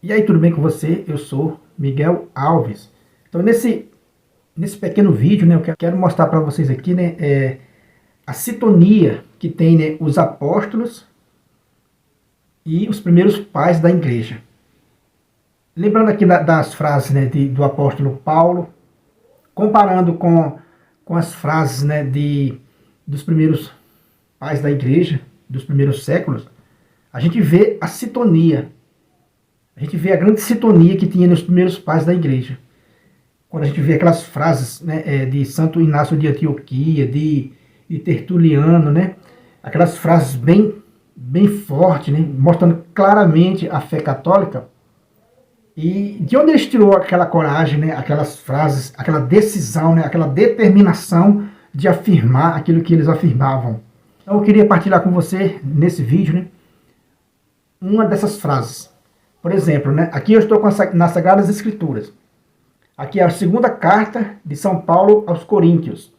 E aí, tudo bem com você? Eu sou Miguel Alves. Então, nesse pequeno vídeo, né, eu quero mostrar para vocês aqui, né, a sintonia que tem, né, os apóstolos e os primeiros pais da igreja. Lembrando aqui das frases, né, do apóstolo Paulo, comparando com as frases, né, dos primeiros pais da igreja, dos primeiros séculos, a gente vê a sintonia. A gente vê a grande sintonia que tinha nos primeiros pais da igreja. Quando a gente vê aquelas frases, né, de Santo Inácio de Antioquia, de Tertuliano, né, aquelas frases bem fortes, né, mostrando claramente a fé católica. E de onde eles tirou aquela coragem, né, aquelas frases, aquela decisão, né, aquela determinação de afirmar aquilo que eles afirmavam. Então eu queria partilhar com você, nesse vídeo, né, uma dessas frases. Por exemplo, né, aqui eu estou nas Sagradas Escrituras. Aqui é a segunda carta de São Paulo aos Coríntios.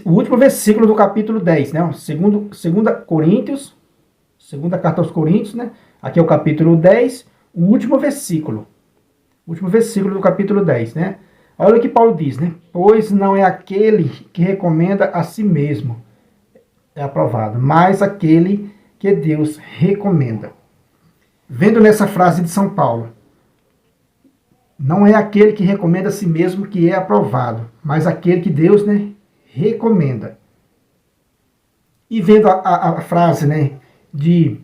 O último versículo do capítulo 10, né? Segunda Coríntios, segunda carta aos Coríntios, né? Aqui é o capítulo 10, o último versículo. O último versículo do capítulo 10, né? Olha o que Paulo diz, né? Pois não é aquele que recomenda a si mesmo é aprovado, mas aquele que Deus recomenda. Vendo nessa frase de São Paulo, não é aquele que recomenda a si mesmo que é aprovado, mas aquele que Deus, né, recomenda. E vendo a frase, né, de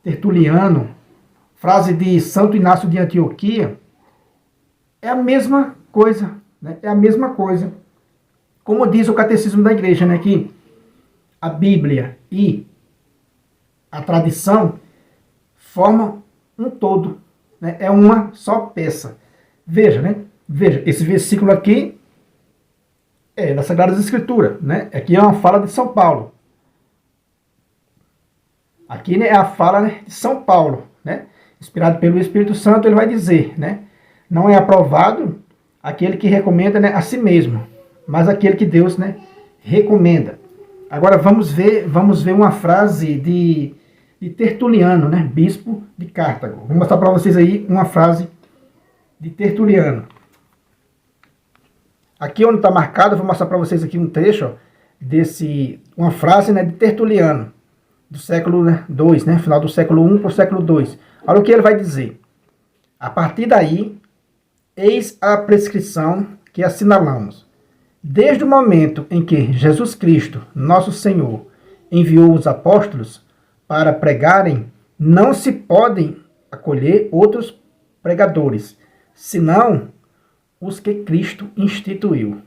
Tertuliano, frase de Santo Inácio de Antioquia, é a mesma coisa, né, é a mesma coisa. Como diz o Catecismo da Igreja, né, que a Bíblia e a tradição formam um todo, né? É uma só peça. Veja, né? Veja, esse versículo aqui é das Sagradas Escrituras, né? Aqui é uma fala de São Paulo. Aqui, né, é a fala, né, de São Paulo, né? Inspirado pelo Espírito Santo, ele vai dizer, né? Não é aprovado aquele que recomenda, né, a si mesmo, mas aquele que Deus, né, recomenda. Agora vamos ver uma frase de Tertuliano, né, bispo de Cartago. Vou mostrar para vocês aí uma frase de Tertuliano. Aqui onde está marcado, eu vou mostrar para vocês aqui um trecho, ó, uma frase, né, de Tertuliano, do século 2, né, final do século 1 para o século 2. Olha o que ele vai dizer. A partir daí, eis a prescrição que assinalamos. Desde o momento em que Jesus Cristo, nosso Senhor, enviou os apóstolos para pregarem, não se podem acolher outros pregadores, senão os que Cristo instituiu.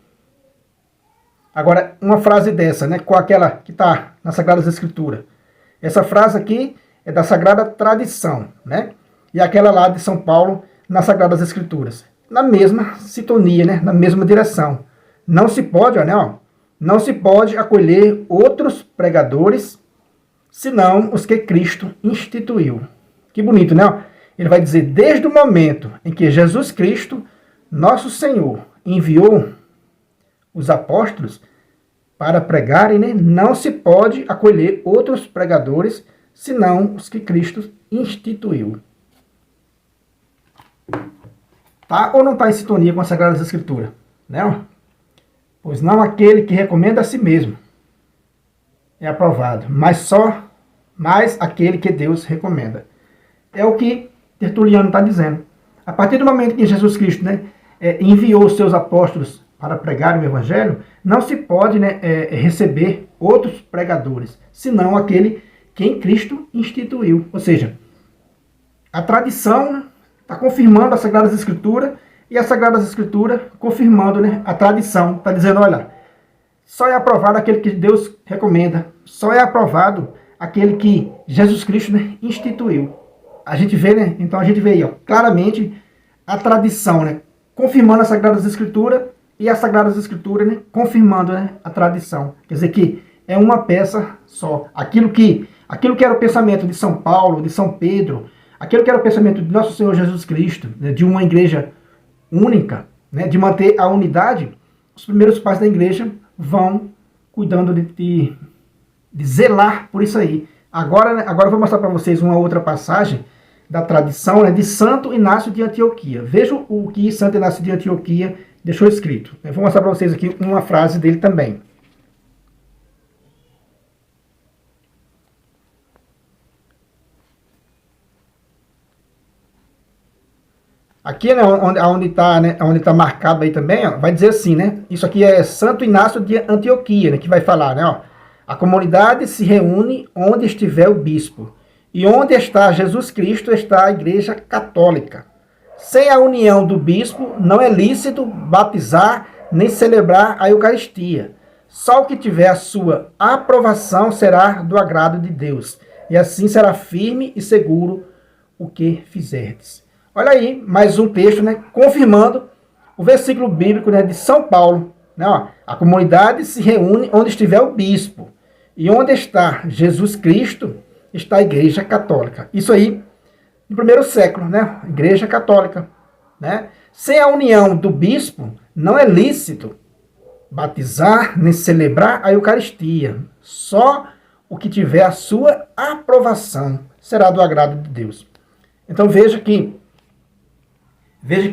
Agora, uma frase dessa, né, com aquela que está nas Sagradas Escrituras. Essa frase aqui é da Sagrada Tradição, né? E aquela lá de São Paulo nas Sagradas Escrituras. Na mesma sintonia, né, na mesma direção. Não se pode, ó, não se pode acolher outros pregadores, senão os que Cristo instituiu. Que bonito, né? Ele vai dizer, desde o momento em que Jesus Cristo, nosso Senhor, enviou os apóstolos para pregarem, né, não se pode acolher outros pregadores, senão os que Cristo instituiu. Tá ou não está em sintonia com as Sagradas Escrituras? Né? Pois não aquele que recomenda a si mesmo é aprovado, mas aquele que Deus recomenda. É o que Tertuliano está dizendo. A partir do momento que Jesus Cristo, né, enviou os seus apóstolos para pregar o Evangelho, não se pode, né, receber outros pregadores, senão aquele que em Cristo instituiu. Ou seja, a tradição está confirmando as Sagradas Escrituras e as Sagradas Escrituras confirmando, né, a tradição. Está dizendo, olha, só é aprovado aquele que Deus recomenda. Só é aprovado aquele que Jesus Cristo, né, instituiu. A gente vê, né? Então a gente vê aí, ó, claramente a tradição, né, confirmando as Sagradas Escrituras e as Sagradas Escrituras, né, confirmando, né, a tradição. Quer dizer que é uma peça só. Aquilo que era o pensamento de São Paulo, de São Pedro, aquilo que era o pensamento de nosso Senhor Jesus Cristo, né, de uma igreja única, né, de manter a unidade, os primeiros pais da igreja vão cuidando de zelar por isso aí. Agora eu vou mostrar para vocês uma outra passagem da tradição, né, de Santo Inácio de Antioquia. Vejam o que Santo Inácio de Antioquia deixou escrito. Eu vou mostrar para vocês aqui uma frase dele também. Aqui, né, onde está marcado aí também, ó, vai dizer assim, né? Isso aqui é Santo Inácio de Antioquia, né, que vai falar, né? Ó, a comunidade se reúne onde estiver o bispo. E onde está Jesus Cristo está a Igreja Católica. Sem a união do bispo, não é lícito batizar nem celebrar a Eucaristia. Só o que tiver a sua aprovação será do agrado de Deus. E assim será firme e seguro o que fizerdes. Olha aí, mais um texto, né, confirmando o versículo bíblico, né, de São Paulo. Né, ó, a comunidade se reúne onde estiver o bispo. E onde está Jesus Cristo, está a Igreja Católica. Isso aí, no primeiro século, né, Igreja Católica. Né? Sem a união do bispo, não é lícito batizar nem celebrar a Eucaristia. Só o que tiver a sua aprovação será do agrado de Deus. Então veja que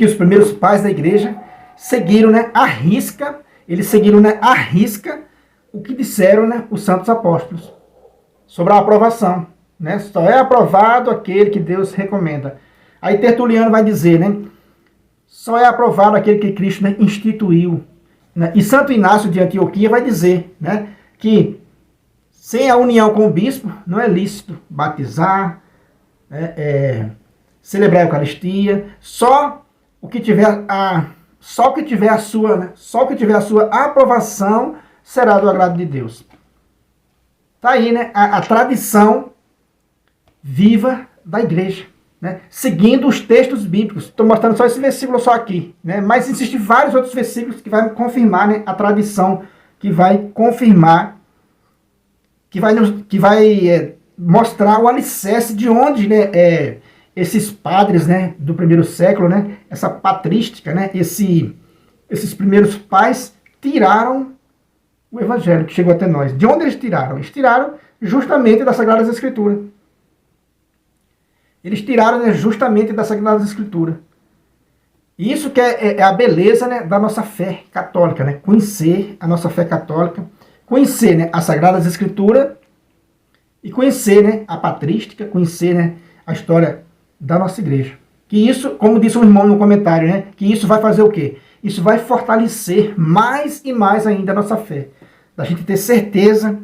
os primeiros pais da igreja seguiram, né, à risca, eles seguiram, né, à risca o que disseram, né, os santos apóstolos sobre a aprovação. Né? Só é aprovado aquele que Deus recomenda. Aí Tertuliano vai dizer, né, só é aprovado aquele que Cristo, né, instituiu. Né? E Santo Inácio de Antioquia vai dizer, né, que sem a união com o bispo não é lícito batizar, né, celebrar a Eucaristia. Só o que tiver a sua aprovação será do agrado de Deus. Tá aí, né, a tradição viva da igreja, né, seguindo os textos bíblicos. Estou mostrando só esse versículo só aqui, né, mas existem vários outros versículos que vai confirmar, né, a tradição, que vai confirmar, que vai mostrar o alicerce de onde, né, esses padres, né, do primeiro século, né, essa patrística, né, esses primeiros pais tiraram o evangelho que chegou até nós. De onde eles tiraram? Eles tiraram justamente das Sagradas Escrituras. Eles tiraram, né, justamente das Sagradas Escrituras. Isso que é a beleza, né, da nossa fé católica, né? Conhecer a nossa fé católica, conhecer, né, as Sagradas Escrituras e conhecer, né, a patrística, conhecer, né, a história da nossa igreja. Que isso, como disse um irmão no comentário, né, que isso vai fazer o quê? Isso vai fortalecer mais e mais ainda a nossa fé. Da gente ter certeza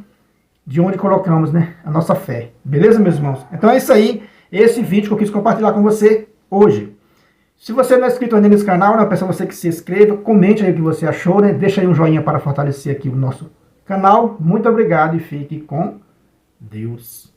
de onde colocamos, né, a nossa fé. Beleza, meus irmãos? Então é isso aí. Esse vídeo que eu quis compartilhar com você hoje. Se você não é inscrito ainda nesse canal, né, eu peço a você que se inscreva, comente aí o que você achou, né, deixa aí um joinha para fortalecer aqui o nosso canal. Muito obrigado e fique com Deus.